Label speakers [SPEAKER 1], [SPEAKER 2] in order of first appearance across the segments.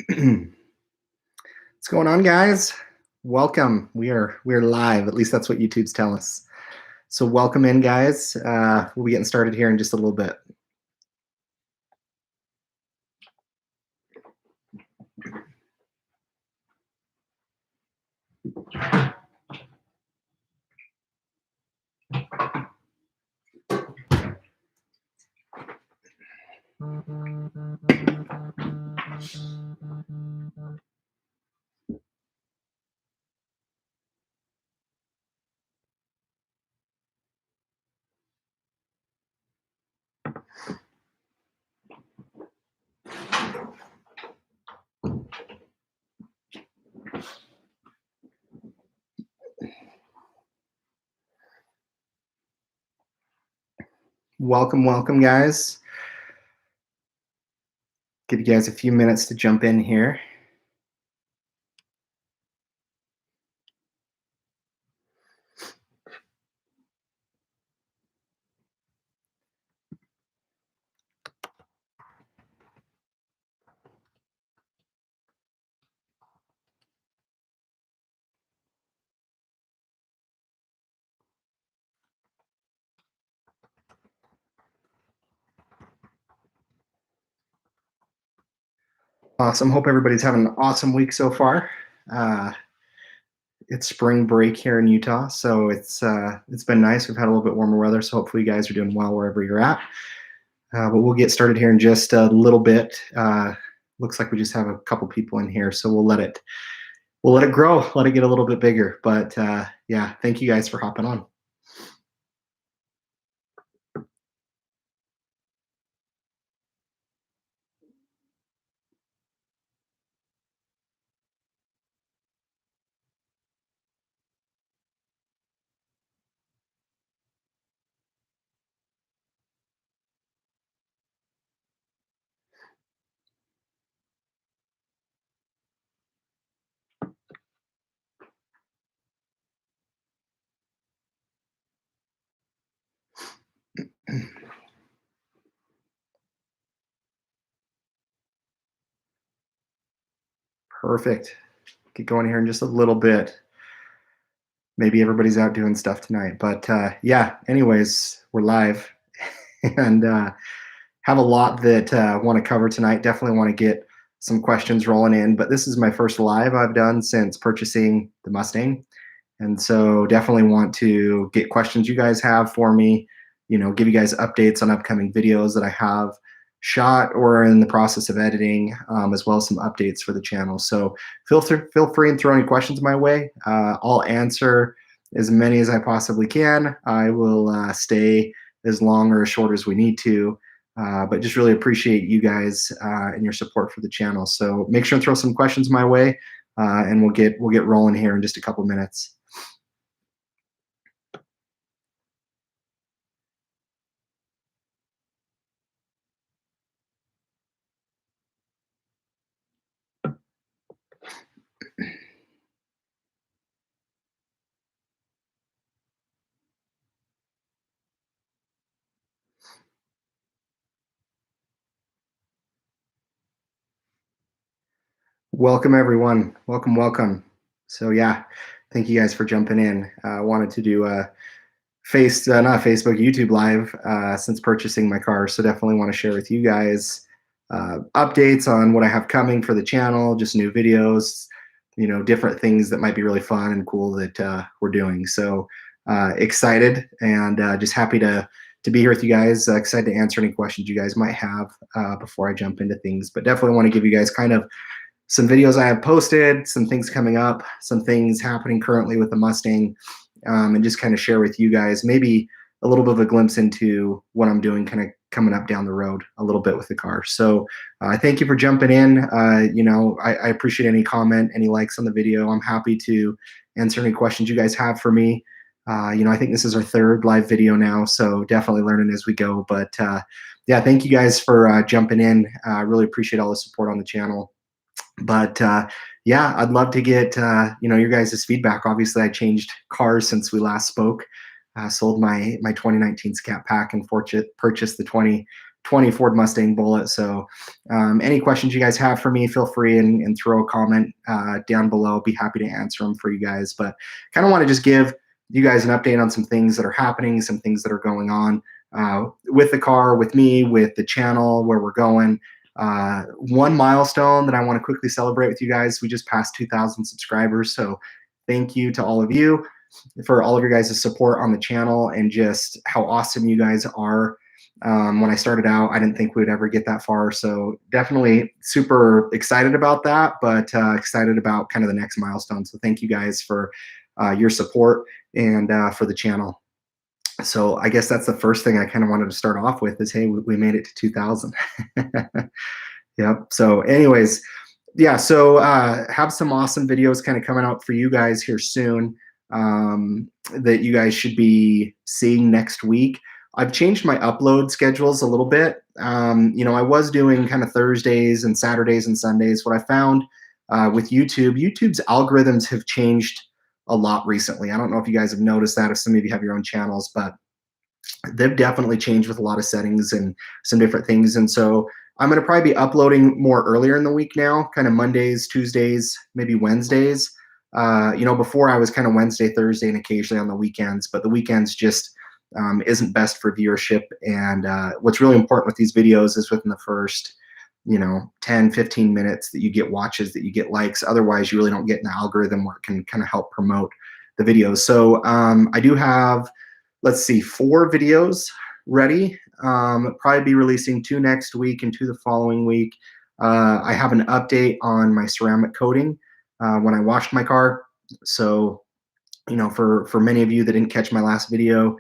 [SPEAKER 1] What's going on, guys? Welcome. We are live. At least that's what YouTube's telling us. So welcome in, guys. We'll be getting started here in just a little bit. Welcome, welcome, guys. Give you guys a few minutes to jump in here. Awesome. Hope everybody's having an awesome week so far. It's spring break here in Utah, so it's been nice. We've had a little bit warmer weather, so hopefully you guys are doing well wherever you're at. But we'll get started here in just a little bit. Looks like we just have a couple people in here, so we'll let it grow, let it get a little bit bigger. But yeah, thank you guys for hopping on. Perfect. Get going here in just a little bit. Maybe everybody's out doing stuff tonight, but yeah. Anyways, we're live, and have a lot that I want to cover tonight. Definitely want to get some questions rolling in. But this is my first live I've done since purchasing the Mustang, and so definitely want to get questions you guys have for me. Give you guys updates on upcoming videos that I have shot or in the process of editing, as well as some updates for the channel. So feel free and throw any questions my way. I'll answer as many as I possibly can. I will stay as long or as short as we need to, but just really appreciate you guys and your support for the channel. So make sure and throw some questions my way, and we'll get rolling here in just a couple minutes. Welcome, everyone. Welcome, welcome. So yeah, thank you guys for jumping in. I wanted to do a not Facebook, YouTube live since purchasing my car. So definitely want to share with you guys updates on what I have coming for the channel, just new videos, different things that might be really fun and cool that we're doing. So excited and just happy to be here with you guys. Excited to answer any questions you guys might have before I jump into things. But definitely want to give you guys kind of some videos I have posted, some things coming up, some things happening currently with the Mustang, and just kind of share with you guys maybe a little bit of a glimpse into what I'm doing kind of coming up down the road a little bit with the car. So I thank you for jumping in. I appreciate any comment, any likes on the video. I'm happy to answer any questions you guys have for me. I think this is our third live video now, so definitely learning as we go. But yeah, thank you guys for jumping in. I really appreciate all the support on the channel. But yeah, I'd love to get your guys' feedback. Obviously, I changed cars since we last spoke. Sold my 2019 Scat Pack and purchased the 20 Ford Mustang Bullitt. So any questions you guys have for me, feel free and throw a comment down below. I'll be happy to answer them for you guys. But kind of want to just give you guys an update on some things that are happening, some things that are going on with the car, with me, with the channel, where we're going. One milestone that I want to quickly celebrate with you guys, we just passed 2,000 subscribers. So thank you to all of you for all of your guys' support on the channel and just how awesome you guys are. When I started out, I didn't think we'd ever get that far. So definitely super excited about that, but excited about kind of the next milestone. So thank you guys for your support and for the channel. So I guess that's the first thing I kind of wanted to start off with is, hey, we made it to 2,000. Yep. So anyways, yeah, so have some awesome videos kind of coming out for you guys here soon that you guys should be seeing next week. I've changed my upload schedules a little bit. You know, I was doing kind of Thursdays and Saturdays and Sundays. What I found with YouTube's algorithms have changed a lot recently. I don't know if you guys have noticed that, if some of you have your own channels, but they've definitely changed with a lot of settings and some different things. And so I'm going to probably be uploading more earlier in the week now, kind of Mondays, Tuesdays, maybe Wednesdays. You know, before I was kind of Wednesday, Thursday, and occasionally on the weekends, but the weekends just isn't best for viewership. And what's really important with these videos is within the first, you know, 10, 15 minutes that you get watches, that you get likes. Otherwise, you really don't get an algorithm where it can kind of help promote the videos. So I do have, let's see, 4 videos ready. Probably be releasing 2 next week and 2 the following week. I have an update on my ceramic coating when I washed my car. So, you know, for many of you that didn't catch my last video,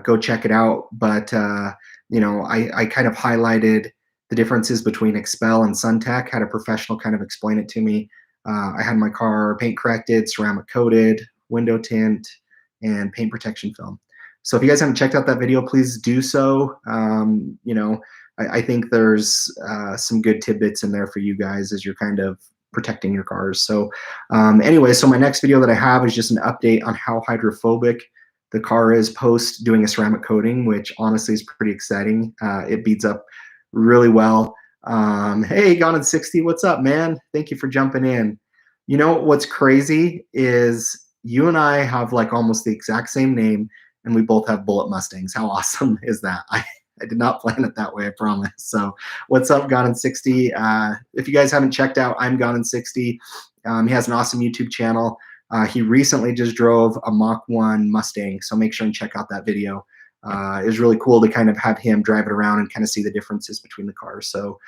[SPEAKER 1] go check it out. But, you know, I kind of highlighted the differences between Expel and SunTech, had a professional kind of explain it to me. I had my car paint corrected, ceramic coated, window tint, and paint protection film. So if you guys haven't checked out that video, please do so. You know, I think there's some good tidbits in there for you guys as you're kind of protecting your cars. So anyway, so my next video that I have is just an update on how hydrophobic the car is post doing a ceramic coating, which honestly is pretty exciting. It beads up really well. Hey, Gone in 60, what's up, man? Thank you for jumping in. You know, what's crazy is you and I have like almost the exact same name, and we both have Bullitt Mustangs. How awesome is that? I did not plan it that way, I promise. So what's up, Gone in 60? If you guys haven't checked out I'm Gone in 60, he has an awesome YouTube channel. He recently just drove a Mach 1 Mustang, so make sure and check out that video. It was really cool to kind of have him drive it around and kind of see the differences between the cars. So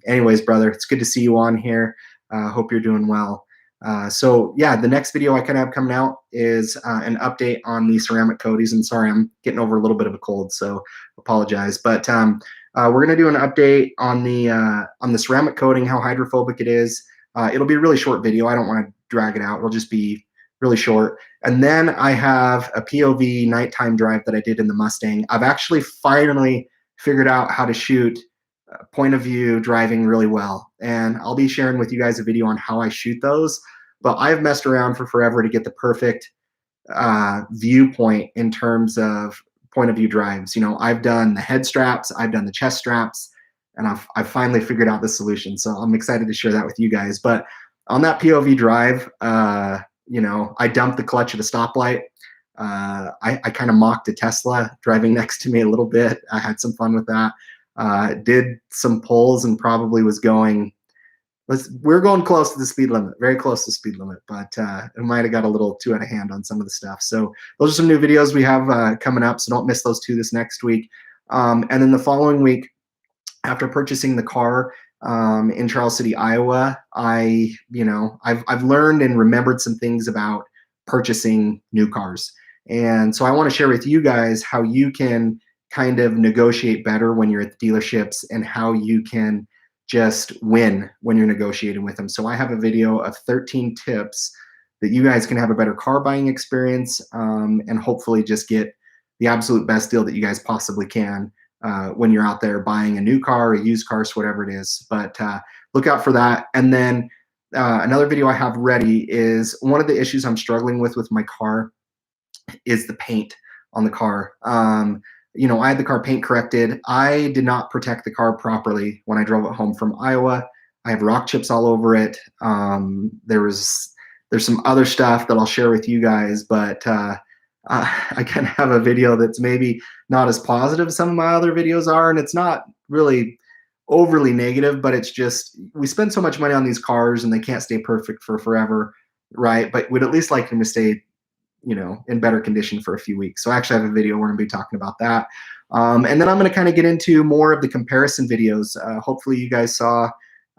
[SPEAKER 1] anyways, brother, it's good to see you on here. Hope you're doing well. So yeah, the next video I kind of have coming out is an update on the ceramic coatings. And sorry, I'm getting over a little bit of a cold, so apologize. But we're gonna do an update on the ceramic coating, how hydrophobic it is. It'll be a really short video. I don't want to drag it out. It'll just be really short. And then I have a POV nighttime drive that I did in the Mustang. I've actually finally figured out how to shoot point of view driving really well. And I'll be sharing with you guys a video on how I shoot those. But I've messed around for forever to get the perfect viewpoint in terms of point of view drives. You know, I've done the head straps, I've done the chest straps, and I've finally figured out the solution. So I'm excited to share that with you guys. But on that POV drive, you know, I dumped the clutch at a stoplight. I kind of mocked a Tesla driving next to me a little bit. I had some fun with that. Did some pulls and probably was going, we're going close to the speed limit, very close to the speed limit, but it might have got a little too out of hand on some of the stuff. So those are some new videos we have coming up, so don't miss those 2 this next week. And then the following week, after purchasing the car in Charles City, Iowa, I've learned and remembered some things about purchasing new cars. And so I want to share with you guys how you can kind of negotiate better when you're at the dealerships and how you can just win when you're negotiating with them. So I have a video of 13 tips that you guys can have a better car buying experience and hopefully just get the absolute best deal that you guys possibly can when you're out there buying a new car, a used car, so whatever it is. But look out for that. And then another video I have ready is one of the issues I'm struggling with my car is the paint on the car. I had the car paint corrected. I did not protect the car properly when I drove it home from Iowa. I have rock chips all over it. There's some other stuff that I'll share with you guys, but I kind of have a video that's maybe not as positive as some of my other videos are, and it's not really overly negative, but it's just we spend so much money on these cars and they can't stay perfect for forever, right? But we'd at least like them to stay in better condition for a few weeks. So I actually have a video where I'm going to be talking about that. And then I'm going to kind of get into more of the comparison videos. Hopefully you guys saw,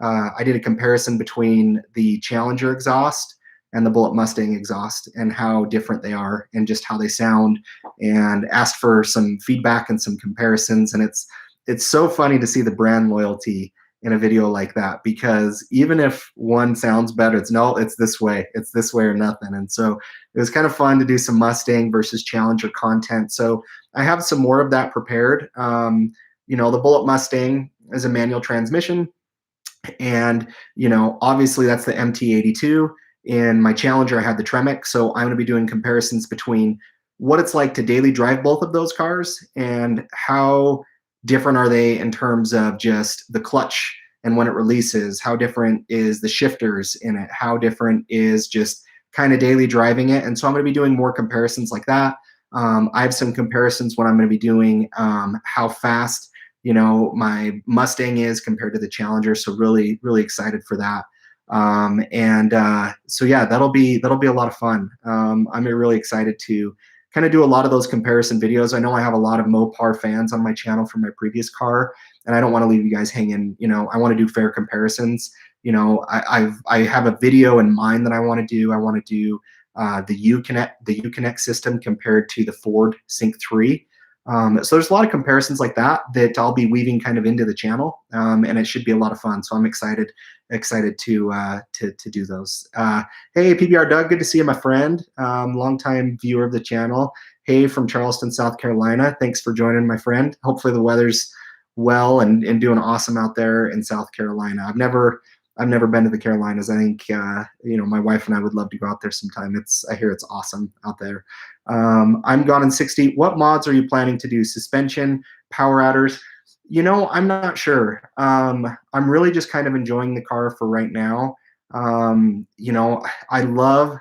[SPEAKER 1] I did a comparison between the Challenger exhaust and the Bullitt Mustang exhaust and how different they are and just how they sound, and asked for some feedback and some comparisons. And it's so funny to see the brand loyalty in a video like that, because even if one sounds better, it's this way or nothing. And so it was kind of fun to do some Mustang versus Challenger content. So I have some more of that prepared. The Bullitt Mustang is a manual transmission, and obviously that's the MT82. In my Challenger, I had the Tremec. So I'm going to be doing comparisons between what it's like to daily drive both of those cars and how different are they in terms of just the clutch and when it releases, how different is the shifters in it, how different is just kind of daily driving it. And so I'm going to be doing more comparisons like that. I have some comparisons when I'm going to be doing how fast my Mustang is compared to the Challenger. So really, really excited for that. So yeah, that'll be a lot of fun. I'm really excited to kind of do a lot of those comparison videos. I know I have a lot of Mopar fans on my channel from my previous car, and I don't want to leave you guys hanging. I want to do fair comparisons. I have a video in mind that I want to do. I want to do the Uconnect system compared to the Ford Sync 3. So there's a lot of comparisons like that I'll be weaving kind of into the channel, and it should be a lot of fun. So I'm excited to do those. Hey, PBR Doug, good to see you, my friend. Longtime viewer of the channel. Hey, from Charleston, South Carolina. Thanks for joining, my friend. Hopefully the weather's well and doing awesome out there in South Carolina. I've never been to the Carolinas. I think my wife and I would love to go out there sometime. I hear it's awesome out there. I'm gone in 60. What mods are you planning to do? Suspension, power adders? I'm not sure. I'm really just kind of enjoying the car for right now. I love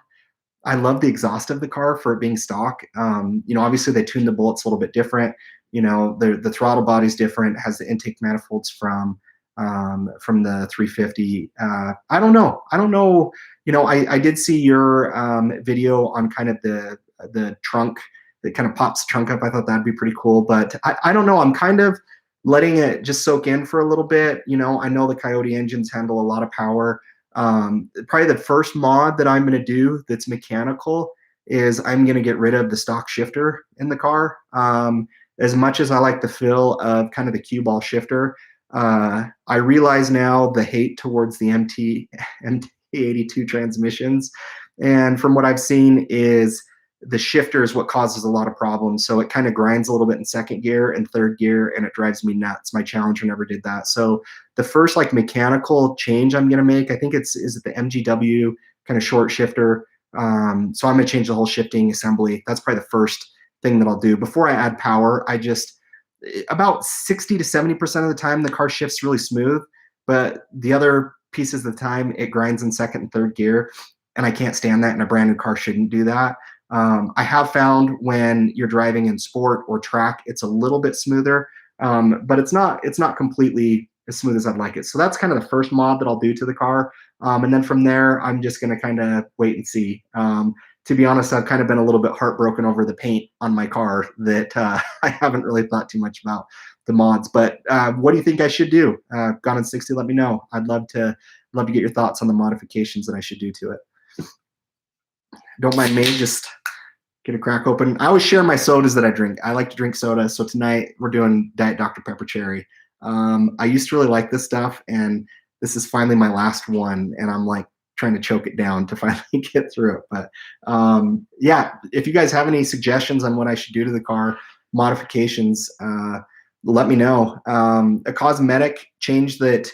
[SPEAKER 1] the exhaust of the car for it being stock. Obviously they tuned the Bullets a little bit different. The throttle body's different, has the intake manifolds from the 350. I don't know. I did see your video on kind of the trunk that kind of pops the trunk up. I thought that'd be pretty cool, but I don't know. I'm kind of letting it just soak in for a little bit. I know the Coyote engines handle a lot of power. Probably the first mod that I'm going to do that's mechanical is I'm going to get rid of the stock shifter in the car. As much as I like the feel of kind of the cue ball shifter, I realize now the hate towards the MT82 transmissions. And from what I've seen is the shifter is what causes a lot of problems. So it kind of grinds a little bit in second gear and third gear, and it drives me nuts. My Challenger never did that. So the first mechanical change I'm going to make, I think is it the MGW kind of short shifter. So I'm going to change the whole shifting assembly. That's probably the first thing that I'll do. Before I add power, about 60 to 70% of the time, the car shifts really smooth, but the other pieces of the time, it grinds in second and third gear, and I can't stand that, and a brand new car shouldn't do that. I have found when you're driving in sport or track, it's a little bit smoother, but it's not completely as smooth as I'd like it. So that's kind of the first mod that I'll do to the car. And then from there, I'm just going to kind of wait and see. To be honest, I've kind of been a little bit heartbroken over the paint on my car that I haven't really thought too much about the mods. But what do you think I should do? Gone in 60, let me know. I'd love to get your thoughts on the modifications that I should do to it. Don't mind me, just get a crack open. I always share my sodas that I drink. I like to drink soda. So tonight we're doing Diet Dr. Pepper Cherry. I used to really like this stuff, and this is finally my last one, and I'm trying to choke it down to finally get through it. But yeah, if you guys have any suggestions on what I should do to the car, modifications, let me know. A cosmetic change that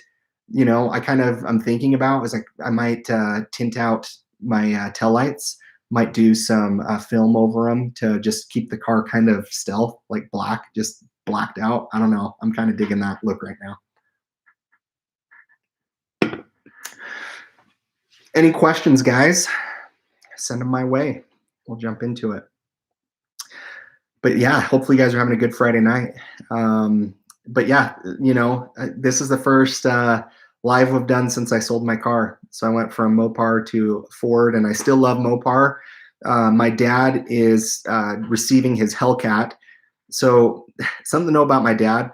[SPEAKER 1] I'm thinking about is I might tint out my tail lights. Might do some film over them to just keep the car kind of stealth, like black, just blacked out. I don't know. I'm kind of digging that look right now. Any questions, guys? Send them my way. We'll jump into it. But yeah, hopefully you guys are having a good Friday night. But yeah, you know, this is the first live we've done since I sold my car. So I went from Mopar to Ford, and I still love Mopar. My dad is receiving his Hellcat. So something to know about my dad,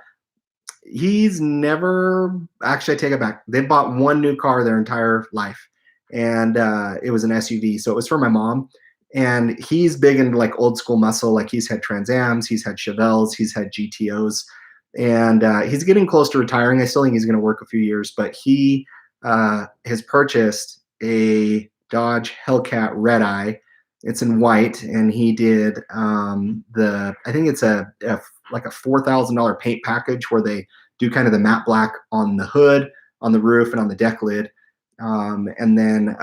[SPEAKER 1] he's never, actually I take it back. They bought one new car their entire life, and it was an SUV. So it was for my mom. And he's big into like old school muscle. Like he's had Trans Ams, he's had Chevelles, he's had GTOs, and he's getting close to retiring. I still think he's going to work a few years, but he has purchased a Dodge Hellcat Red Eye. It's in white, and he did I think it's like a $4,000 paint package where they do kind of the matte black on the hood, on the roof, and on the deck lid. And then,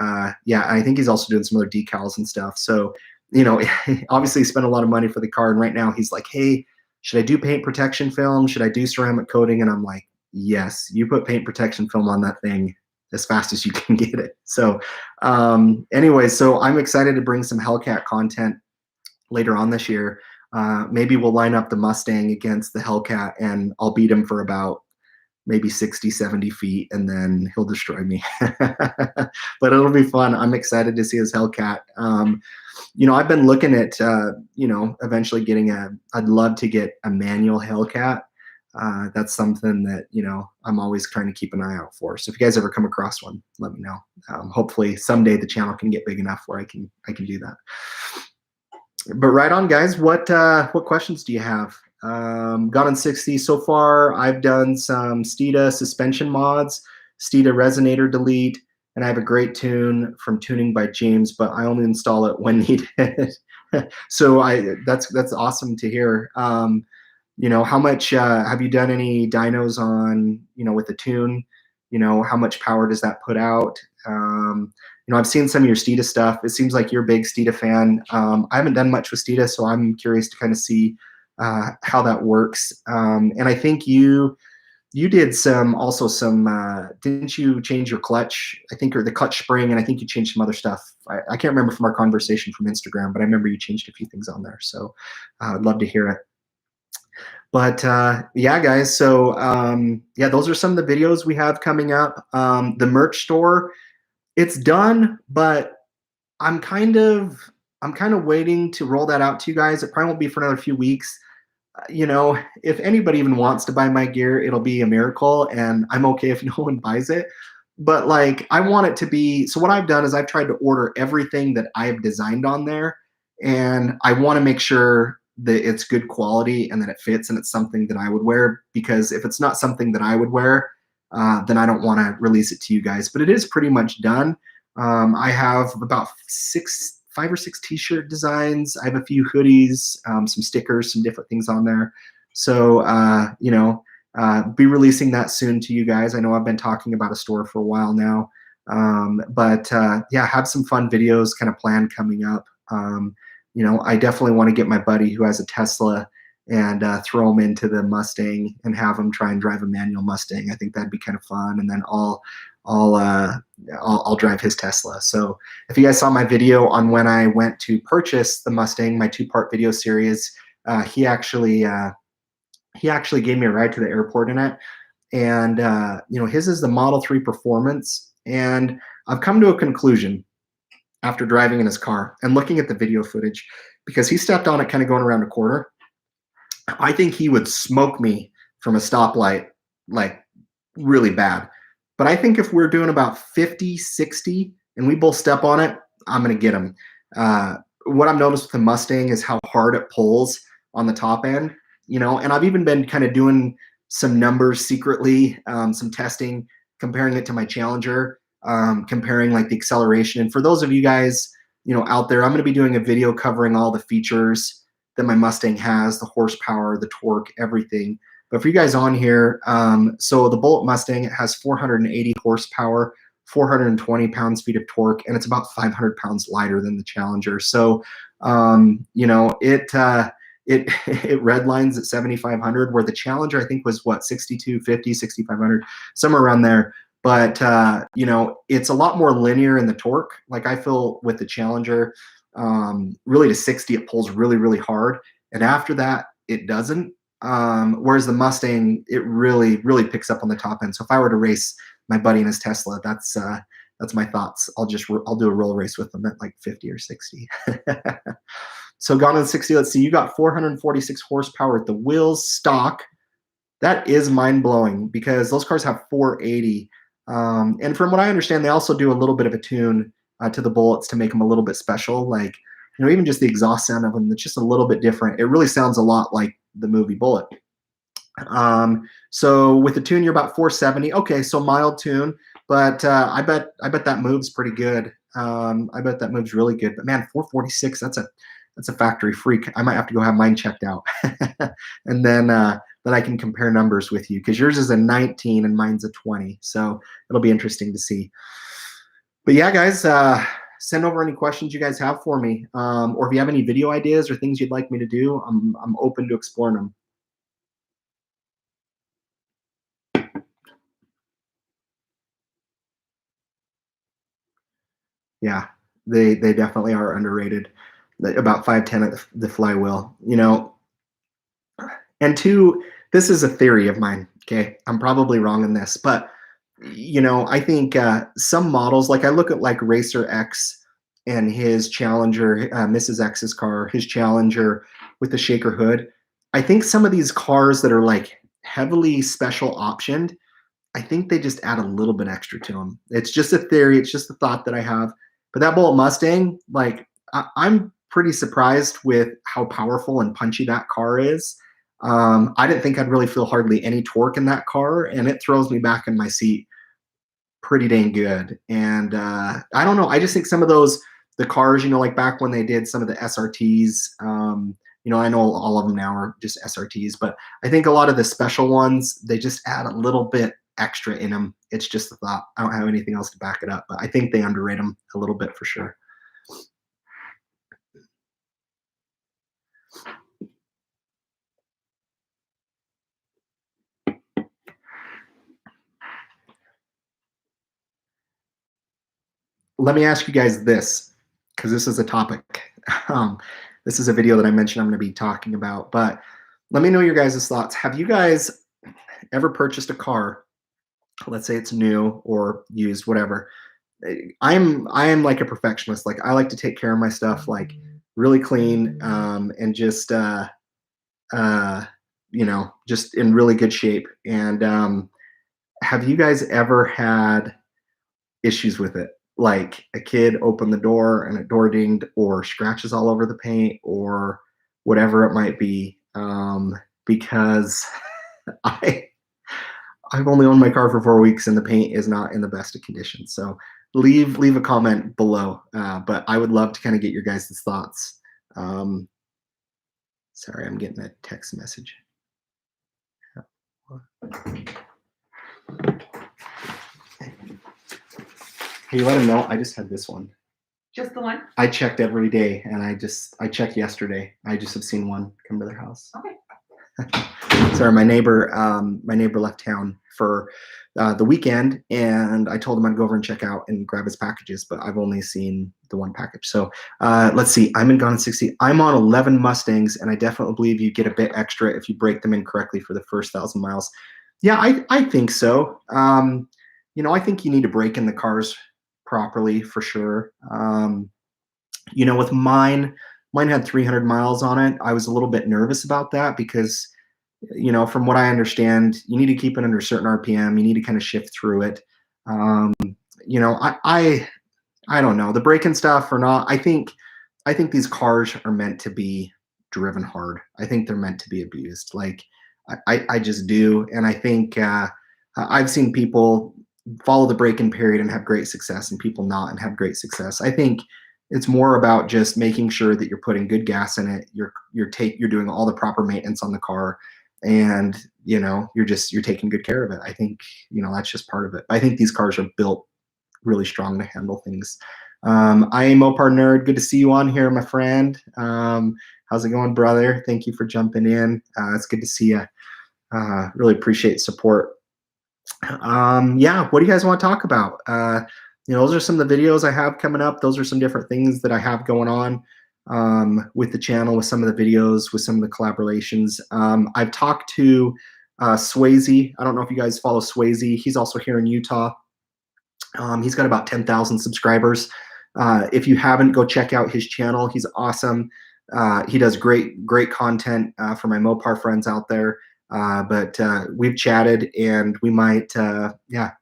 [SPEAKER 1] yeah, I think he's also doing some other decals and stuff. So, you know, obviously he spent a lot of money for the car. And right now he's like, hey, should I do paint protection film? Should I do ceramic coating? And I'm like, yes, you put paint protection film on that thing as fast as you can get it. So anyway, so I'm excited to bring some Hellcat content later on this year. Maybe we'll line up the Mustang against the Hellcat, and I'll beat him for about maybe 60, 70 feet, and then he'll destroy me. But it'll be fun. I'm excited to see his Hellcat. You know, I've been looking at, you know, eventually getting I'd love to get a manual Hellcat. That's something that, you know, I'm always trying to keep an eye out for. So if you guys ever come across one, let me know. Hopefully someday the channel can get big enough where I can do that. But right on, guys. What questions do you have? Gone on 60 so far. I've done some Stida suspension mods, Stida resonator delete, and I have a great tune from Tuning by James, but I only install it when needed. So that's awesome to hear. You know, how much have you done any dynos on, you know, with the tune? You know, how much power does that put out? You know, I've seen some of your Stida stuff. It seems like you're a big Stida fan. I haven't done much with Stida, so I'm curious to kind of see how that works. And I think you did also some, didn't you change your clutch, I think, or the clutch spring, and I think you changed some other stuff. I can't remember from our conversation from Instagram, but I remember you changed a few things on there. So I'd love to hear it. But yeah, guys, so yeah, those are some of the videos we have coming up. The merch store, it's done, but I'm kind of waiting to roll that out to you guys. It probably won't be for another few weeks. You know, if anybody even wants to buy my gear, it'll be a miracle, and I'm okay if no one buys it. But like, I want it to be, so what I've done is I've tried to order everything that I've designed on there, and I want to make sure that it's good quality and that it fits and it's something that I would wear, because if it's not something that I would wear, then I don't want to release it to you guys. But it is pretty much done. I have about 5 or 6 t-shirt designs. I have a few hoodies, some stickers, some different things on there. So, you know, be releasing that soon to you guys. I know I've been talking about a store for a while now. But yeah, have some fun videos kind of planned coming up. You know, I definitely want to get my buddy who has a Tesla and throw him into the Mustang and have him try and drive a manual Mustang. I think that'd be kind of fun. And then I'll drive his Tesla. So if you guys saw my video on when I went to purchase the Mustang, my 2-part video series, he actually gave me a ride to the airport in it. And you know, his is the Model 3 Performance. And I've come to a conclusion after driving in his car and looking at the video footage, because he stepped on it kind of going around a corner. I think he would smoke me from a stoplight, like really bad. But I think if we're doing about 50, 60, and we both step on it, I'm going to get him. What I've noticed with the Mustang is how hard it pulls on the top end, you know, and I've even been kind of doing some numbers secretly, some testing, comparing it to my Challenger, comparing like the acceleration. And for those of you guys, you know, out there, I'm going to be doing a video covering all the features that my Mustang has, the horsepower, the torque, everything. But for you guys on here, so the Bullitt Mustang, it has 480 horsepower, 420 pounds-feet of torque, and it's about 500 pounds lighter than the Challenger. So, you know, it it redlines at 7,500, where the Challenger I think was what, 6,250, 6,500, somewhere around there. But you know, it's a lot more linear in the torque. Like I feel with the Challenger, really to 60 it pulls really, really hard, and after that it doesn't. Whereas the Mustang, it really, really picks up on the top end. So if I were to race my buddy in his Tesla, that's my thoughts. I'll do a roll race with them at like 50 or 60. So Gone in 60, let's see, you got 446 horsepower at the wheels stock. That is mind-blowing because those cars have 480. And from what I understand, they also do a little bit of a tune to the Bullets to make them a little bit special. Like, you know, even just the exhaust sound of them, it's just a little bit different. It really sounds a lot like the movie Bullitt. So with the tune, you're about 470. Okay, so mild tune, but I bet that moves pretty good. I bet that moves really good. But man, 446, that's a factory freak. I might have to go have mine checked out, and then I can compare numbers with you, because yours is a 19 and mine's a 20. So it'll be interesting to see. But yeah, guys, send over any questions you guys have for me, or if you have any video ideas or things you'd like me to do, I'm open to exploring them. Yeah, they definitely are underrated. About 510 at the flywheel, you know. And two, this is a theory of mine. Okay, I'm probably wrong in this, but you know, I think some models, like I look at like Racerx and his Challenger, Mrs. X's car, his Challenger with the shaker hood. I think some of these cars that are like heavily special optioned, I think they just add a little bit extra to them. It's just a theory. It's just a thought that I have. But that Bullitt Mustang, like I'm pretty surprised with how powerful and punchy that car is. I didn't think I'd really feel hardly any torque in that car, and it throws me back in my seat pretty dang good. And I don't know. I just think some of the cars, you know, like back when they did some of the SRTs, you know, I know all of them now are just SRTs, but I think a lot of the special ones, they just add a little bit extra in them. It's just a thought. I don't have anything else to back it up, but I think they underrate them a little bit for sure. Let me ask you guys this, because this is a topic. This is a video that I mentioned I'm going to be talking about, but let me know your guys' thoughts. Have you guys ever purchased a car? Let's say it's new or used, whatever. I am like a perfectionist. Like I like to take care of my stuff, like really clean, and just you know, just in really good shape. And have you guys ever had issues with it? Like a kid opened the door and a door dinged, or scratches all over the paint, or whatever it might be. Because I've only owned my car for 4 weeks and the paint is not in the best of conditions. So leave a comment below. But I would love to kind of get your guys' thoughts. Sorry, I'm getting a text message. Can you let him know? I just had this one.
[SPEAKER 2] Just the one?
[SPEAKER 1] I checked every day, and I checked yesterday. I just have seen one come to their house.
[SPEAKER 2] Okay.
[SPEAKER 1] Sorry, my neighbor left town for the weekend, and I told him I'd go over and check out and grab his packages, but I've only seen the one package. So let's see. I'm in Gone in 60. I'm on 11 Mustangs, and I definitely believe you get a bit extra if you break them in correctly for the first 1,000 miles. Yeah, I think so. You know, I think you need to break in the cars properly for sure. You know, with mine had 300 miles on it. I was a little bit nervous about that because, you know, from what I understand, you need to keep it under a certain RPM. You need to kind of shift through it. You know, I don't know, the braking stuff or not. I think these cars are meant to be driven hard. I think they're meant to be abused. Like I just do. And I think I've seen people follow the break-in period and have great success, and people not and have great success. I think it's more about just making sure that you're putting good gas in it. You're doing all the proper maintenance on the car, and you know, you're taking good care of it. I think, you know, that's just part of it. I think these cars are built really strong to handle things. I am Mopar Nerd. Good to see you on here, my friend. How's it going, brother? Thank you for jumping in. It's good to see you. Really appreciate support. Yeah, what do you guys want to talk about? Those are some of the videos I have coming up. Those are some different things that I have going on with the channel, with some of the videos, with some of the collaborations. I've talked to Swayze. I don't know if you guys follow Swayze. He's also here in Utah. He's got about 10,000 subscribers. If you haven't, go check out his channel. He's awesome. He does great content for my Mopar friends out there. But we've chatted, and we might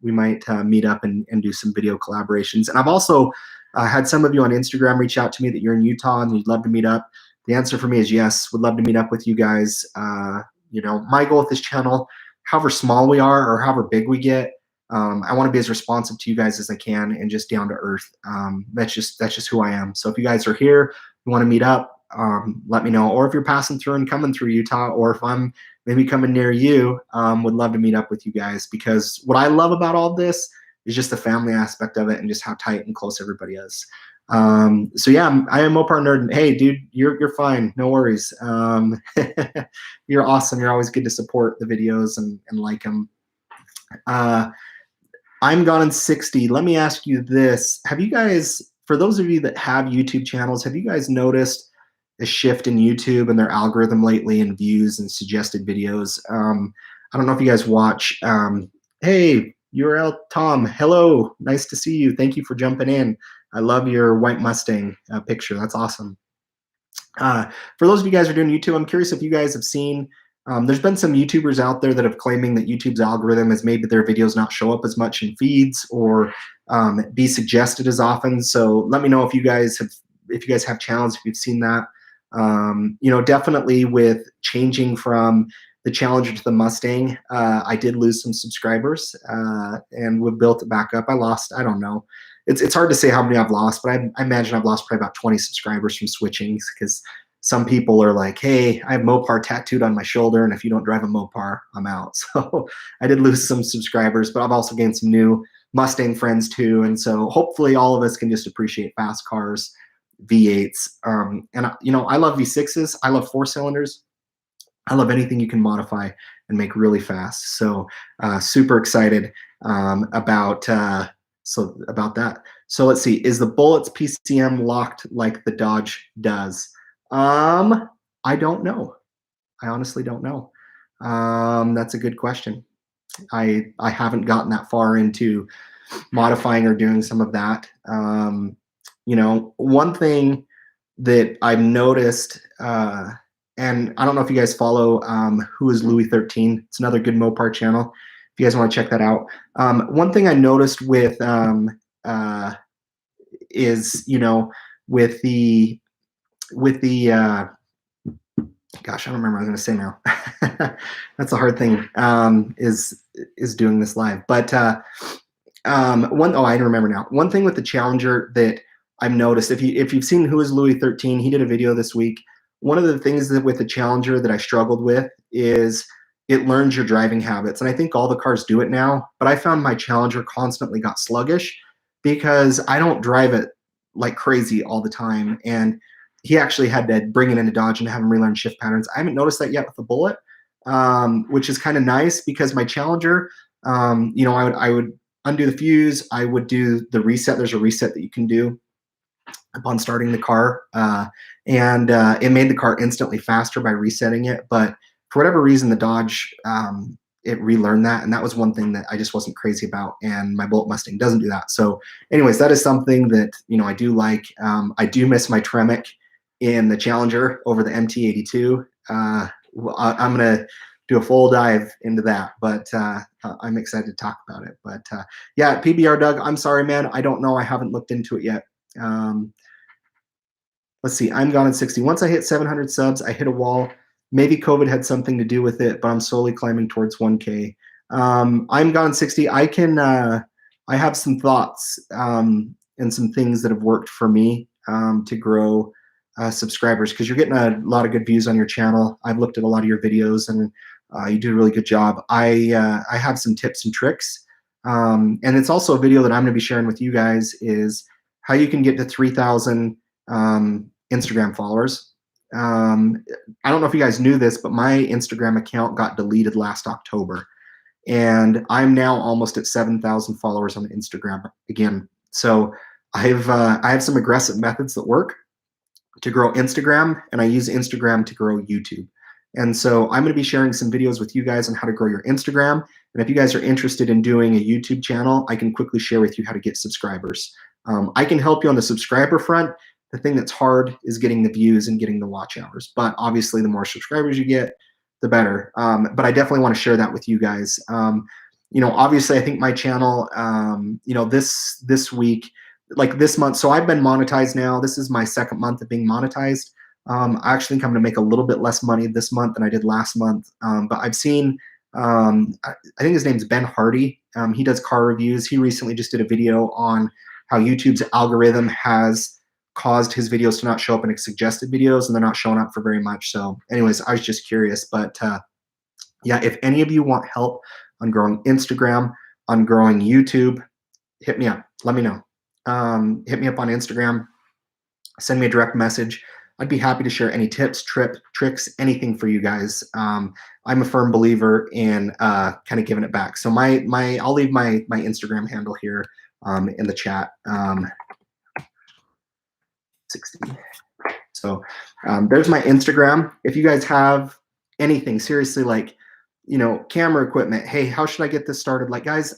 [SPEAKER 1] meet up and do some video collaborations. And I've also had some of you on Instagram reach out to me that you're in Utah and you'd love to meet up. The answer for me is yes. Would love to meet up with you guys. My goal with this channel, however small we are or however big we get, I want to be as responsive to you guys as I can and just down to earth. That's just who I am. So if you guys are here, you want to meet up, let me know. Or if you're passing through and coming through Utah, or if I'm maybe coming near you, would love to meet up with you guys, because what I love about all this is just the family aspect of it and just how tight and close everybody is. So yeah, I am Mopar Nerd. And hey, dude, you're fine. No worries. You're awesome. You're always good to support the videos and like them. I'm gone in 60. Let me ask you this. Have you guys, for those of you that have YouTube channels, have you guys noticed a shift in YouTube and their algorithm lately in views and suggested videos? I don't know if you guys watch. Hey, URL Tom, hello. Nice to see you. Thank you for jumping in. I love your white Mustang picture. That's awesome. For those of you guys who are doing YouTube, I'm curious if you guys have seen, there's been some YouTubers out there that have claiming that YouTube's algorithm has made their videos not show up as much in feeds or be suggested as often. So let me know if you guys have channels, if you've seen that. Definitely with changing from the Challenger to the Mustang, I did lose some subscribers, and we've built it back up. I lost, I don't know. It's hard to say how many I've lost, but I imagine I've lost probably about 20 subscribers from switching, because some people are like, hey, I have Mopar tattooed on my shoulder, and if you don't drive a Mopar, I'm out. So I did lose some subscribers, but I've also gained some new Mustang friends too. And so hopefully all of us can just appreciate fast cars, V8s. And I love V6s. I love 4-cylinders. I love anything you can modify and make really fast. So super excited about that. So let's see. Is the Bullitt's PCM locked like the Dodge does? I don't know. I honestly don't know. That's a good question. I haven't gotten that far into modifying or doing some of that. One thing that I've noticed, and I don't know if you guys follow Who Is LouieXIII. It's another good Mopar channel. If you guys want to check that out. One thing I noticed with is, with the gosh, I don't remember what I was going to say now. That's a hard thing, is doing this live. But I remember now. One thing with the Challenger that I've noticed, if you've seen Who Is LouieXIII, he did a video this week. One of the things that with the Challenger that I struggled with is it learns your driving habits. And I think all the cars do it now, but I found my Challenger constantly got sluggish because I don't drive it like crazy all the time. And he actually had to bring it into Dodge and have him relearn shift patterns. I haven't noticed that yet with the Bullitt, which is kind of nice, because my Challenger, I would undo the fuse. I would do the reset. There's a reset that you can do upon starting the car, and it made the car instantly faster by resetting it. But for whatever reason, the Dodge, it relearned that, and that was one thing that I just wasn't crazy about, and my Bullitt Mustang doesn't do that. So anyways, that is something that I do like. I do miss my Tremec in the Challenger over the MT82. I'm gonna do a full dive into that, but I'm excited to talk about it. But yeah, PBR Doug, I'm sorry, man, I don't know. I haven't looked into it yet. Let's see. I'm gone in 60. Once I hit 700 subs, I hit a wall. Maybe COVID had something to do with it, but I'm slowly climbing towards 1K. I'm gone in 60. I have some thoughts and some things that have worked for me to grow subscribers, because you're getting a lot of good views on your channel. I've looked at a lot of your videos, and you do a really good job. I have some tips and tricks And it's also a video that I'm going to be sharing with you guys is how you can get to 3,000 Instagram followers. I don't know if you guys knew this, but my Instagram account got deleted last October. And I'm now almost at 7,000 followers on Instagram again. So I have some aggressive methods that work to grow Instagram, and I use Instagram to grow YouTube. And so I'm going to be sharing some videos with you guys on how to grow your Instagram. And if you guys are interested in doing a YouTube channel, I can quickly share with you how to get subscribers. I can help you on the subscriber front. The thing that's hard is getting the views and getting the watch hours. But obviously, the more subscribers you get, the better. But I definitely want to share that with you guys. Obviously, I think my channel, this week, like this month, so I've been monetized now. This is my second month of being monetized. I actually think I'm going to make a little bit less money this month than I did last month. But I've seen, I think his name's Ben Hardy. He does car reviews. He recently just did a video on how YouTube's algorithm has caused his videos to not show up in suggested videos, and they're not showing up for very much. So anyways, I was just curious. But yeah, if any of you want help on growing Instagram, on growing YouTube, hit me up. Let me know. Hit me up on Instagram. Send me a direct message. I'd be happy to share any tips, tricks, anything for you guys. I'm a firm believer in kind of giving it back. So I'll leave my Instagram handle here in the chat. 60. So there's my Instagram. If you guys have anything, seriously, like, camera equipment, hey, how should I get this started? Like, guys,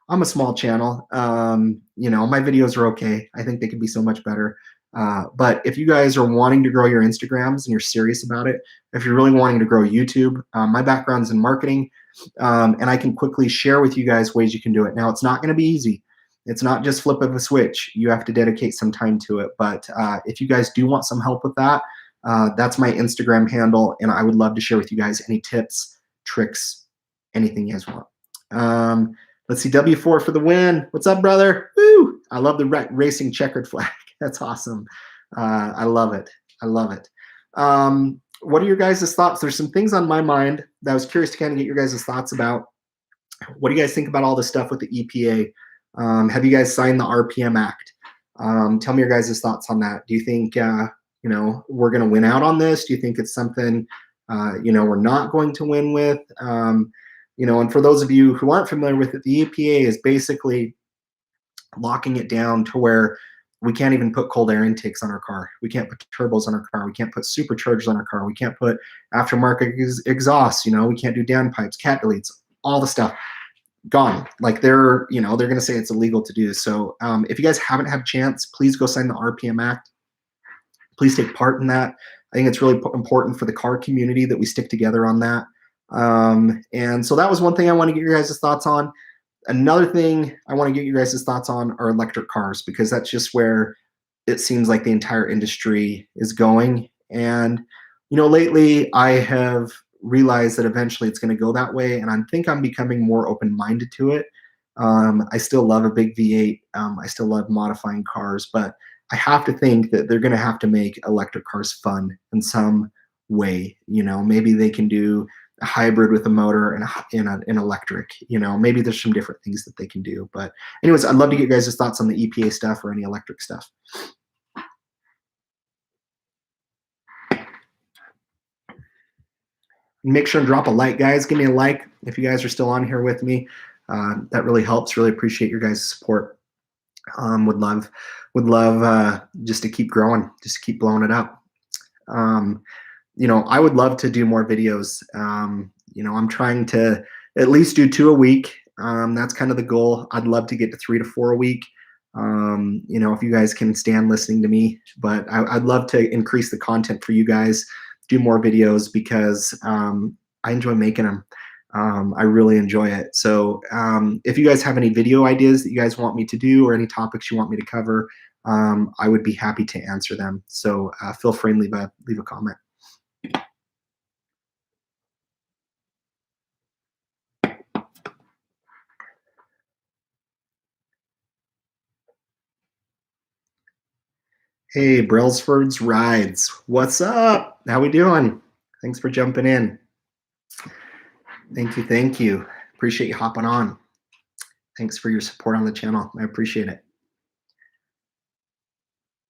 [SPEAKER 1] I'm a small channel. My videos are okay. I think they could be so much better. But if you guys are wanting to grow your Instagrams and you're serious about it, if you're really wanting to grow YouTube, my background's in marketing, and I can quickly share with you guys ways you can do it. Now, it's not going to be easy. It's not just flip of a switch. You have to dedicate some time to it. But if you guys do want some help with that, that's my Instagram handle, and I would love to share with you guys any tips, tricks, anything you guys want. Let's see, W4 for the win. What's up, brother? Woo! I love the racing checkered flag. That's awesome. I love it. I love it. What are your guys' thoughts? There's some things on my mind that I was curious to kind of get your guys' thoughts about. What do you guys think about all this stuff with the EPA? Have you guys signed the RPM Act? Tell me your guys' thoughts on that. Do you think we're going to win out on this? Do you think it's something we're not going to win with? And for those of you who aren't familiar with it, the EPA is basically locking it down to where we can't even put cold air intakes on our car. We can't put turbos on our car. We can't put superchargers on our car. We can't put aftermarket exhausts. We can't do downpipes, cat deletes, all the stuff. Gone. Like they're going to say it's illegal to do. So if you guys haven't had a chance, please go sign the RPM Act. Please take part in that. I think it's really important for the car community that we stick together on that. And so that was one thing I want to get your guys' thoughts on. Another thing I want to get you guys' thoughts on are electric cars, because that's just where it seems like the entire industry is going. And, lately I have realized that eventually it's going to go that way, and I think I'm becoming more open-minded to it. I still love a big V8. I still love modifying cars, but I have to think that they're going to have to make electric cars fun in some way. Maybe they can do a hybrid with a motor and an electric. Maybe there's some different things that they can do. But anyways, I'd love to get you guys' thoughts on the EPA stuff or any electric stuff. Make sure and drop a like, guys. Give me a like if you guys are still on here with me. That really helps. Really appreciate your guys' support. Would love just to keep growing, just to keep blowing it up. I would love to do more videos. I'm trying to at least do 2 a week. That's kind of the goal. I'd love to get to 3 to 4 a week. If you guys can stand listening to me, but I'd love to increase the content for you guys, do more videos, because I enjoy making them. I really enjoy it. So if you guys have any video ideas that you guys want me to do, or any topics you want me to cover, I would be happy to answer them. So feel free and leave a comment. Hey, Brailsford's Rides. What's up? How we doing? Thanks for jumping in. Thank you. Appreciate you hopping on. Thanks for your support on the channel. I appreciate it.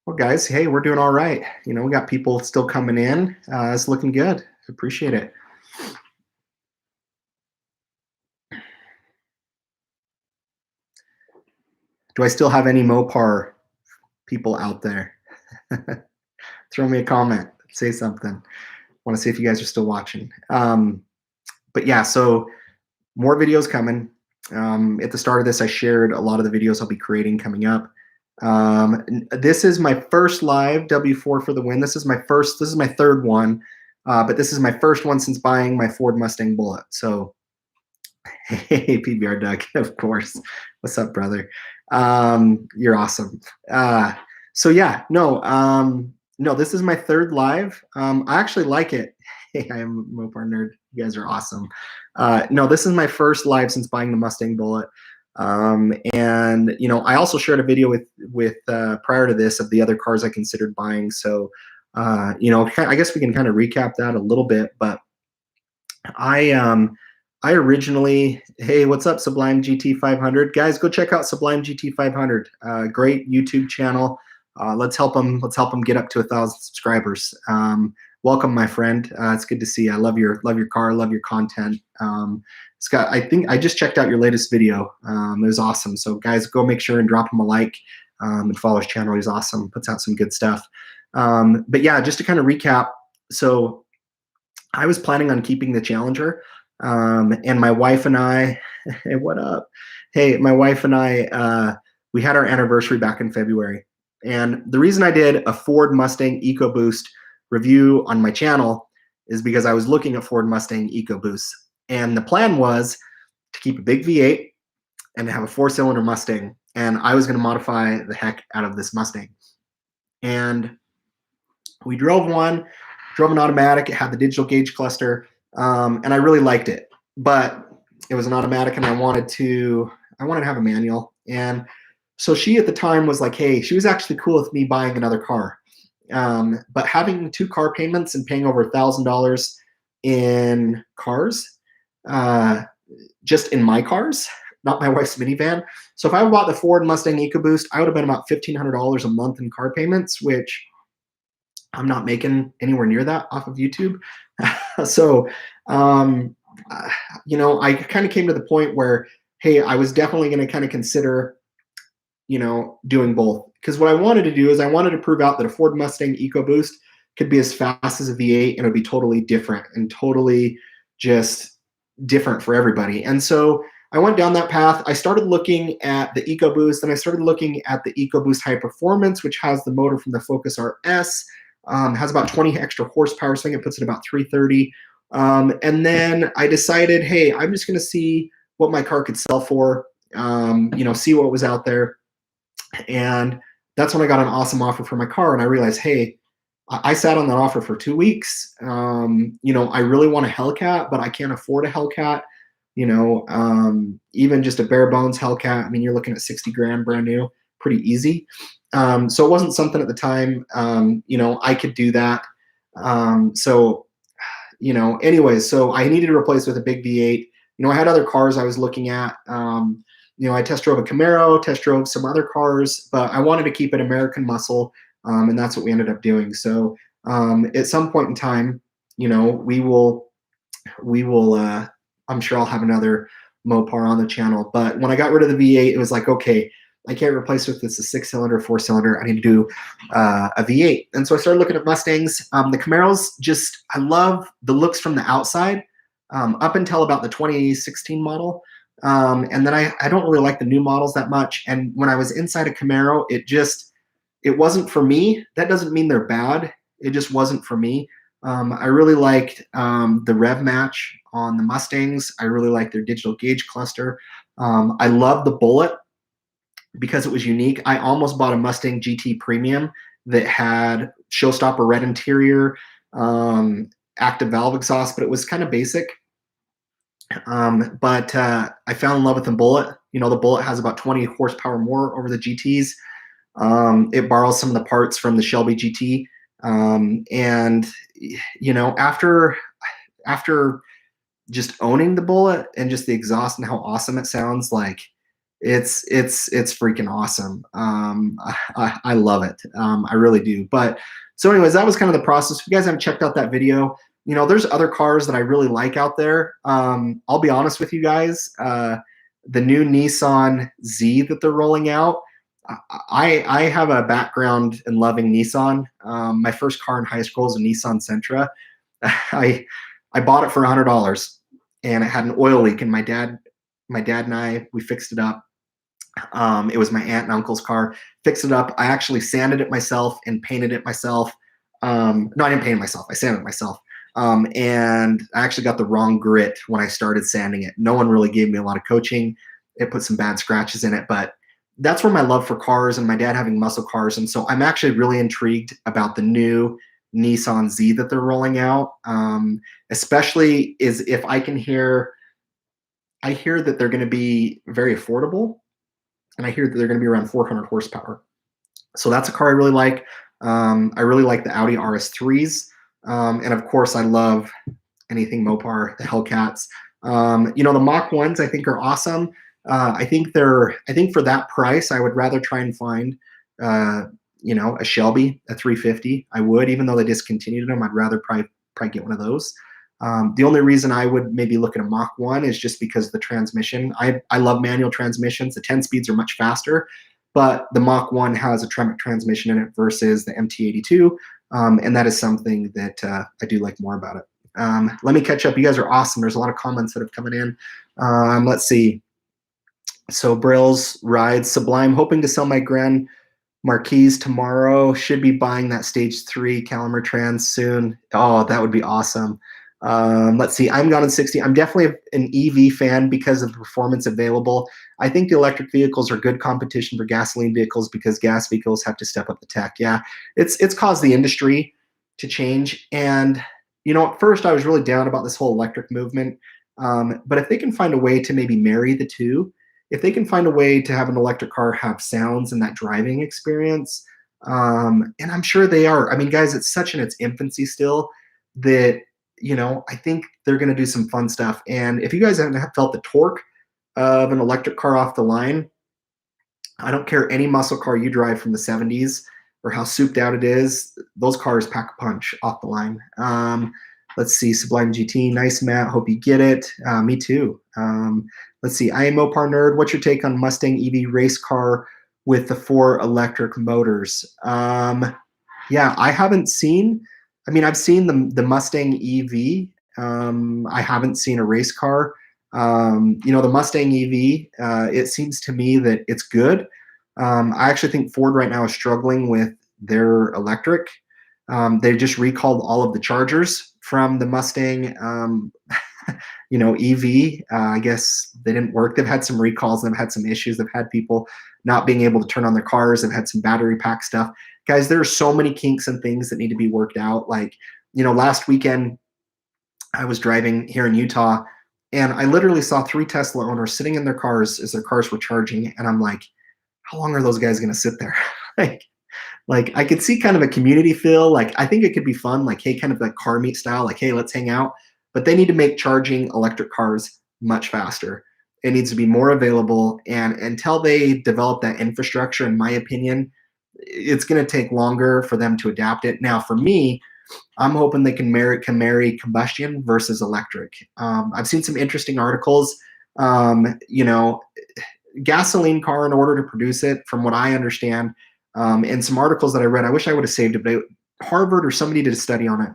[SPEAKER 1] Well, guys, hey, we're doing all right. We got people still coming in. It's looking good. Appreciate it. Do I still have any Mopar people out there? Throw me a comment. Say something. Want to see if you guys are still watching. But yeah, so more videos coming. At the start of this, I shared a lot of the videos I'll be creating coming up. This is my first live W4 for the win. This is my third one, but this is my first one since buying my Ford Mustang Bullitt. So, hey, PBR Doug, of course. What's up, brother? You're awesome. So yeah, no, this is my third live. I actually like it. Hey, I am a Mopar nerd. You guys are awesome. No, this is my first live since buying the Mustang Bullitt. And I also shared a video with prior to this of the other cars I considered buying. So, I guess we can kind of recap that a little bit. But I originally, hey, what's up, Sublime GT 500? Guys, go check out Sublime GT 500. Great YouTube channel. Let's help them get up to 1,000 subscribers. Welcome, my friend. It's good to see you. I love your car. Love your content. Scott, I think I just checked out your latest video. It was awesome. So guys, go make sure and drop him a like and follow his channel. He's awesome. Puts out some good stuff. But yeah, just to kind of recap. So I was planning on keeping the Challenger. And my wife and I, hey, what up? Hey, my wife and I, we had our anniversary back in February. And the reason I did a Ford Mustang EcoBoost review on my channel is because I was looking at Ford Mustang EcoBoost. And the plan was to keep a big V8 and to have a 4-cylinder Mustang. And I was going to modify the heck out of this Mustang. And we drove an automatic. It had the digital gauge cluster. And I really liked it, but it was an automatic and I wanted to have a manual. And so she at the time was like, hey, she was actually cool with me buying another car. But having 2 car payments and paying over $1,000 in cars, just in my cars, not my wife's minivan. So if I bought the Ford Mustang EcoBoost, I would have been about $1,500 a month in car payments, which I'm not making anywhere near that off of YouTube. So, I kind of came to the point where, hey, I was definitely going to kind of consider, doing both. Because what I wanted to do is I wanted to prove out that a Ford Mustang EcoBoost could be as fast as a V8 and it would be totally different and totally just different for everybody. And so I went down that path. I started looking at the EcoBoost and I started looking at the EcoBoost High Performance, which has the motor from the Focus RS. Has about 20 extra horsepower, so I think it puts it about 330. And then I decided, hey, I'm just going to see what my car could sell for, see what was out there. And that's when I got an awesome offer for my car. And I realized, hey, I sat on that offer for 2 weeks. I really want a Hellcat, but I can't afford a Hellcat. Even just a bare bones Hellcat. I mean, you're looking at 60 grand brand new, pretty easy. So it wasn't something at the time, I could do that. Anyways, so I needed to replace with a big V8. I had other cars I was looking at. I test drove a Camaro, test drove some other cars, but I wanted to keep it American muscle. And that's what we ended up doing. So at some point in time, we will, I'm sure I'll have another Mopar on the channel. But when I got rid of the V8, it was like, okay, I can't replace with this a 6-cylinder, 4-cylinder. I need to do a V8. And so I started looking at Mustangs. The Camaros, I love the looks from the outside up until about the 2016 model. And then I don't really like the new models that much. And when I was inside a Camaro, it wasn't for me. That doesn't mean they're bad. It just wasn't for me. I really liked the rev match on the Mustangs. I really liked their digital gauge cluster. I love the Bullitt because it was unique. I almost bought a Mustang GT Premium that had showstopper red interior, active valve exhaust, but it was kind of basic. But I fell in love with the Bullitt. The Bullitt has about 20 horsepower more over the GTs. It borrows some of the parts from the Shelby GT. And after just owning the Bullitt and just the exhaust and how awesome it sounds, like it's freaking awesome. I love it. I really do. But so anyways, that was kind of the process. If you guys haven't checked out that video, there's other cars that I really like out there. I'll be honest with you guys. The new Nissan Z that they're rolling out, I have a background in loving Nissan. My first car in high school was a Nissan Sentra. I bought it for $100, and it had an oil leak, and my dad and I, we fixed it up. It was my aunt and uncle's car. Fixed it up. I actually sanded it myself and painted it myself. No, I didn't paint it myself. I sanded it myself. And I actually got the wrong grit when I started sanding it. No one really gave me a lot of coaching. It put some bad scratches in it, but that's where my love for cars and my dad having muscle cars. And so I'm actually really intrigued about the new Nissan Z that they're rolling out. Especially is if I hear that they're going to be very affordable, and I hear that they're going to be around 400 horsepower. So that's a car I really like. I really like the Audi RS3s. And of course, I love anything Mopar, the Hellcats. The Mach 1s I think are awesome. I think for that price, I would rather try and find, a Shelby, a 350. I would, even though they discontinued them, I'd rather probably get one of those. The only reason I would maybe look at a Mach 1 is just because of the transmission. I love manual transmissions. The 10 speeds are much faster, but the Mach 1 has a Tremec transmission in it versus the MT82, and that is something that I do like more about it. Let me catch up. You guys are awesome. There's a lot of comments that have come in. Let's see. So Brill's rides Sublime, hoping to sell my Grand Marquise tomorrow. Should be buying that stage 3 Calimer Trans soon. Oh, that would be awesome. Let's see. I'm gone in 60. I'm definitely an EV fan because of the performance available. I think the electric vehicles are good competition for gasoline vehicles because gas vehicles have to step up the tech. Yeah, it's caused the industry to change. And at first I was really down about this whole electric movement. But if they can find a way to maybe marry the two, if they can find a way to have an electric car have sounds and that driving experience, and I'm sure they are. I mean, guys, it's such in its infancy still that I think they're going to do some fun stuff. And if you guys haven't felt the torque of an electric car off the line, I don't care any muscle car you drive from the 70s or how souped out it is, those cars pack a punch off the line. Let's see, Sublime GT, nice Matt, hope you get it. Me too. Let's see, I am Mopar Nerd. What's your take on Mustang EV race car with the 4 electric motors? Yeah, I haven't seen. I mean, I've seen the Mustang EV. I haven't seen a race car. The Mustang EV, it seems to me that it's good. I actually think Ford right now is struggling with their electric. They just recalled all of the chargers from the Mustang, EV. I guess they didn't work. They've had some recalls. They've had some issues. They've had people not being able to turn on their cars. They've had some battery pack stuff. Guys, there are so many kinks and things that need to be worked out. Like, last weekend I was driving here in Utah, and I literally saw 3 Tesla owners sitting in their cars as their cars were charging. And I'm like, how long are those guys going to sit there? like I could see kind of a community feel. Like, I think it could be fun. Like, hey, kind of like car meet style. Like, hey, let's hang out. But they need to make charging electric cars much faster. It needs to be more available. And until they develop that infrastructure, in my opinion, it's going to take longer for them to adapt it. Now, for me, I'm hoping they can marry combustion versus electric. I've seen some interesting articles. Gasoline car, in order to produce it, from what I understand, and some articles that I read, I wish I would have saved it, but Harvard or somebody did a study on it.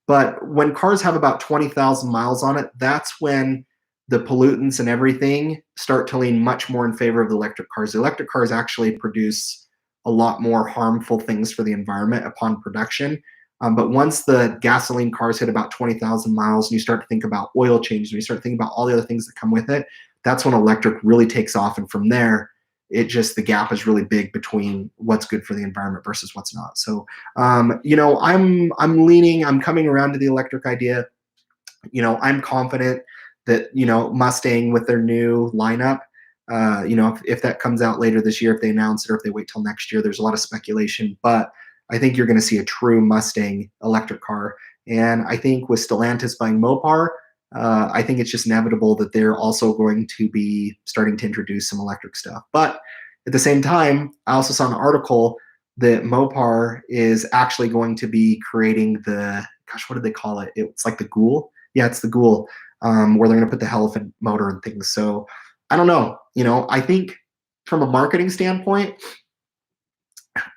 [SPEAKER 1] But when cars have about 20,000 miles on it, that's when the pollutants and everything start to lean much more in favor of the electric cars. The electric cars actually produce a lot more harmful things for the environment upon production. But once the gasoline cars hit about 20,000 miles and you start to think about oil changes, and you start to think about all the other things that come with it, that's when electric really takes off. And from there, the gap is really big between what's good for the environment versus what's not. So, I'm coming around to the electric idea. I'm confident that, Mustang with their new lineup, if that comes out later this year, if they announce it or if they wait till next year, there's a lot of speculation, but I think you're going to see a true Mustang electric car. And I think with Stellantis buying Mopar, I think it's just inevitable that they're also going to be starting to introduce some electric stuff. But at the same time, I also saw an article that Mopar is actually going to be creating the, gosh, what did they call it? It's like the Ghoul. Yeah, it's the Ghoul, where they're going to put the elephant motor and things. So I don't know. I think from a marketing standpoint,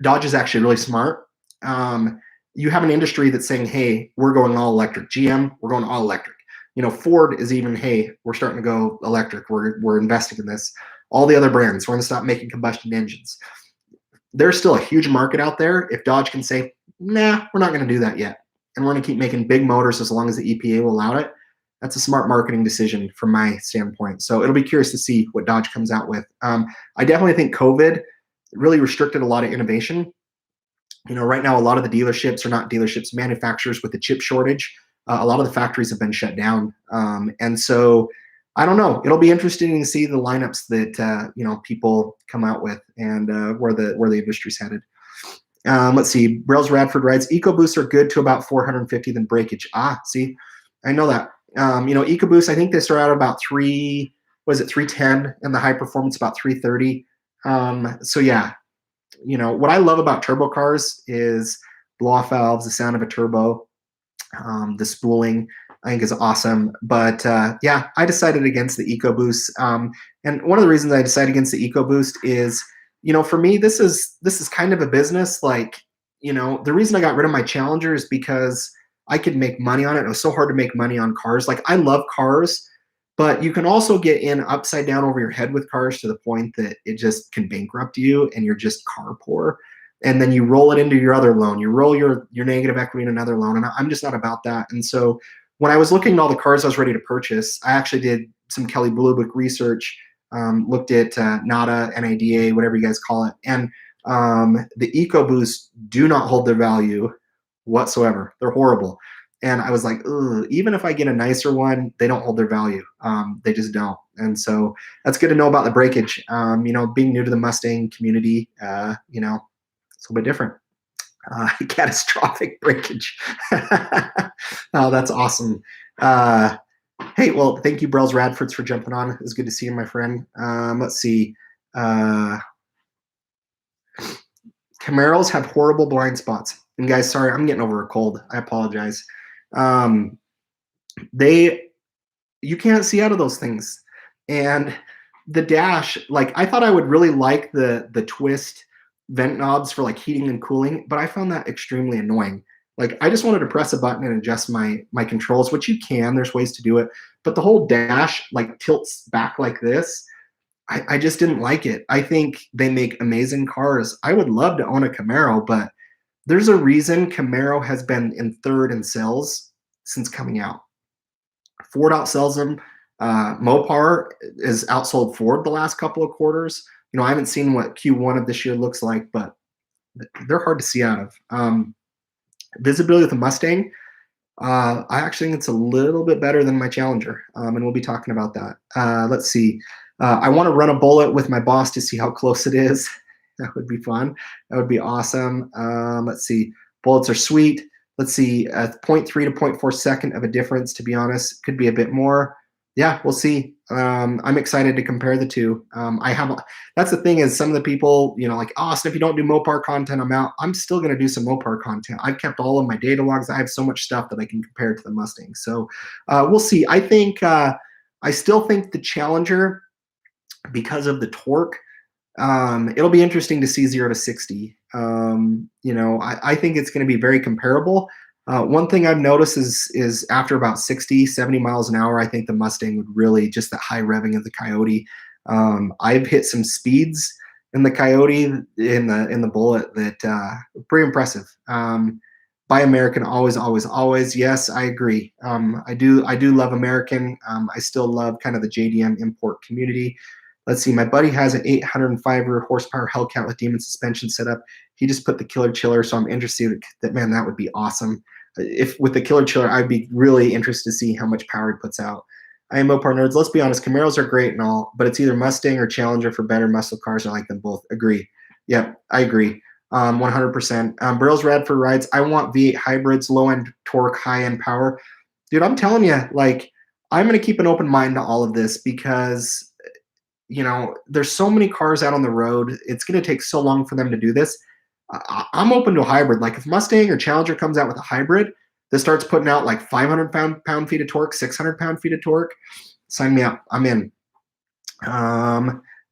[SPEAKER 1] Dodge is actually really smart. You have an industry that's saying, hey, we're going all electric. GM, we're going all electric. Ford is even, hey, we're starting to go electric. We're investing in this. All the other brands, we're going to stop making combustion engines. There's still a huge market out there. If Dodge can say, nah, we're not going to do that yet, and we're going to keep making big motors as long as the EPA will allow it, that's a smart marketing decision from my standpoint. So it'll be curious to see what Dodge comes out with. I definitely think COVID really restricted a lot of innovation. Right now, a lot of the dealerships, or not dealerships, manufacturers with the chip shortage, a lot of the factories have been shut down. And so I don't know. It'll be interesting to see the lineups that people come out with, and where the industry's headed. Let's see. Braille's Radford writes, EcoBoosts are good to about 450, then breakage. See, I know that. EcoBoost, I think they start out about 310, and the high performance about 330. So yeah, what I love about turbo cars is blow-off valves, the sound of a turbo, the spooling, I think is awesome. But yeah, I decided against the EcoBoost. And one of the reasons I decided against the EcoBoost is, for me, this is kind of a business. Like, the reason I got rid of my Challenger is because I could make money on it. It was so hard to make money on cars. Like, I love cars, but you can also get in upside down over your head with cars to the point that it just can bankrupt you and you're just car poor. And then you roll it into your other loan. You roll your negative equity in another loan. And I'm just not about that. And so when I was looking at all the cars I was ready to purchase, I actually did some Kelley Blue Book research, looked at NADA, NADA, whatever you guys call it. And the EcoBoosts do not hold their value whatsoever. They're horrible. And I was like, ugh, even if I get a nicer one, they don't hold their value. They just don't. And so that's good to know about the breakage. Being new to the Mustang community, it's a little bit different. Catastrophic breakage. Oh, that's awesome. Hey, well, thank you, Brels Radfords, for jumping on. It was good to see you, my friend. Let's see. Camaros have horrible blind spots. And guys, sorry, I'm getting over a cold. I apologize. You can't see out of those things. And the dash, like, I thought I would really like the twist vent knobs for like heating and cooling, but I found that extremely annoying. Like, I just wanted to press a button and adjust my controls, which you can, there's ways to do it, but the whole dash like tilts back like this. I just didn't like it. I think they make amazing cars. I would love to own a Camaro, but there's a reason Camaro has been in third in sales since coming out. Ford outsells them. Mopar is outsold Ford the last couple of quarters. I haven't seen what Q1 of this year looks like, but they're hard to see out of. Visibility with the Mustang, I actually think it's a little bit better than my Challenger, and we'll be talking about that. Let's see. I want to run a Bullitt with my boss to see how close it is. That would be fun. That would be awesome. Let's see. Bullets are sweet. Let's see. 0.3 to 0.4 second of a difference, to be honest. Could be a bit more. Yeah, we'll see. I'm excited to compare the two. That's the thing, is some of the people, like, Austin, if you don't do Mopar content, I'm out. I'm still going to do some Mopar content. I've kept all of my data logs. I have so much stuff that I can compare to the Mustang. So we'll see. I still think the Challenger, because of the torque, it'll be interesting to see 0 to 60. I think it's going to be very comparable. One thing I've noticed is after about 60, 70 miles an hour, I think the Mustang would really, just that high revving of the Coyote. I've hit some speeds in the Coyote, in the Bullitt, that are pretty impressive. Buy American, always, always, always. Yes, I agree. I do love American. I still love kind of the JDM import community. Let's see. My buddy has an 805 horsepower Hellcat with Demon suspension setup. He just put the killer chiller, so I'm interested. Man, that would be awesome. If with the killer chiller, I'd be really interested to see how much power he puts out. I am Mopar nerds. Let's be honest, Camaros are great and all, but it's either Mustang or Challenger for better muscle cars. I like them both. Agree. Yep, I agree. 100%. Burrell's Radford rides. I want V8 hybrids, low end torque, high end power. Dude, I'm telling you, like, I'm going to keep an open mind to all of this because, there's so many cars out on the road. It's going to take so long for them to do this. I'm open to a hybrid. Like if Mustang or Challenger comes out with a hybrid that starts putting out like 500 pound-feet of torque, 600 pound-feet of torque, sign me up. I'm in.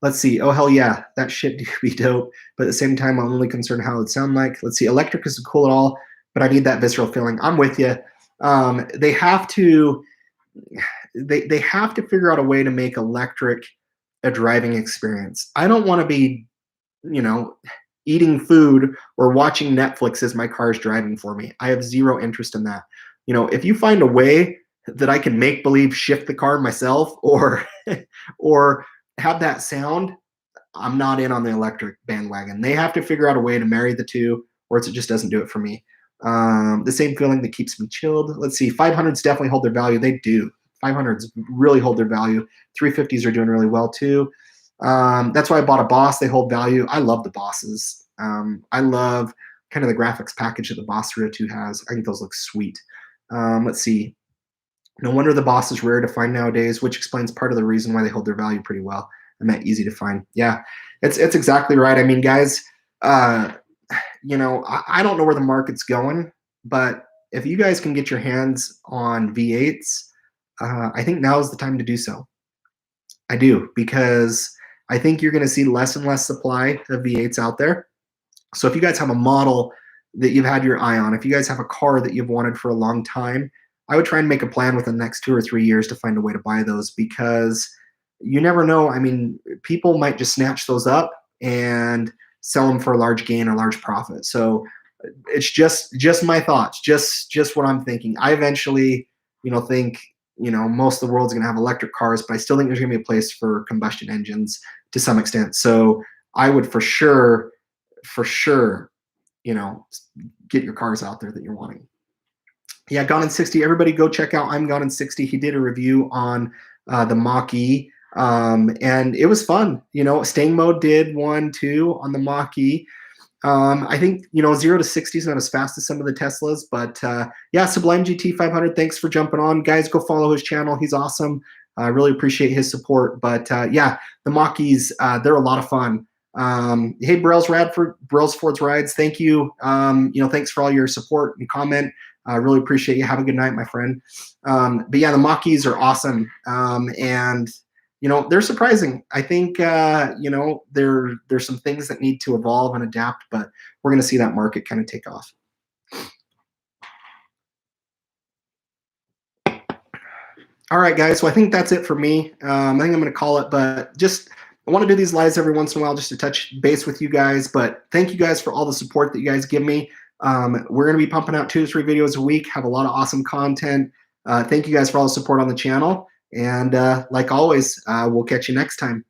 [SPEAKER 1] Let's see. Oh, hell yeah. That shit do be dope. But at the same time, I'm only concerned how it would sound like. Let's see. Electric is cool at all, but I need that visceral feeling. I'm with you. They have to figure out a way to make electric a driving experience. I don't want to be, eating food or watching Netflix as my car is driving for me. I have zero interest in that. If you find a way that I can make believe shift the car myself or or have that sound, I'm not in on the electric bandwagon. They have to figure out a way to marry the two, or else it just doesn't do it for me. The same feeling that keeps me chilled. Let's see. 500s definitely hold their value. They do. 500s really hold their value. 350s are doing really well too. That's why I bought a Boss. They hold value. I love the Bosses. I love kind of the graphics package that the Boss 302 has. I think those look sweet. Let's see. No wonder the Boss is rare to find nowadays, which explains part of the reason why they hold their value pretty well. I meant easy to find. Yeah, it's exactly right. I mean, guys, I don't know where the market's going, but if you guys can get your hands on V8s, I think now is the time to do so. I do, because I think you're going to see less and less supply of V8s out there. So if you guys have a model that you've had your eye on, if you guys have a car that you've wanted for a long time, I would try and make a plan within the next 2 or 3 years to find a way to buy those, because you never know. I mean, people might just snatch those up and sell them for a large gain or large profit. So it's just my thoughts, just what I'm thinking. I eventually, think, most of the world's going to have electric cars, but I still think there's going to be a place for combustion engines to some extent. So I would for sure, get your cars out there that you're wanting. Yeah, Gone in 60. Everybody go check out I'm Gone in 60. He did a review on the Mach-E, and it was fun. Stangmode did one too on the Mach-E. I think 0 to 60 is not as fast as some of the Teslas, but yeah, Sublime GT 500. Thanks for jumping on, guys. Go follow his channel. He's awesome. I really appreciate his support. But yeah, the Mach-E's, they're a lot of fun. Hey, Brels Ford's Rides. Thank you. Thanks for all your support and comment. I really appreciate you. Have a good night, my friend. But yeah, the Mach-E's are awesome. And they're surprising. I think, there's some things that need to evolve and adapt, but we're going to see that market kind of take off. All right, guys. So I think that's it for me. I think I'm going to call it, but I want to do these lives every once in a while just to touch base with you guys. But thank you guys for all the support that you guys give me. We're going to be pumping out 2 to 3 videos a week, have a lot of awesome content. Thank you guys for all the support on the channel. And like always, we'll catch you next time.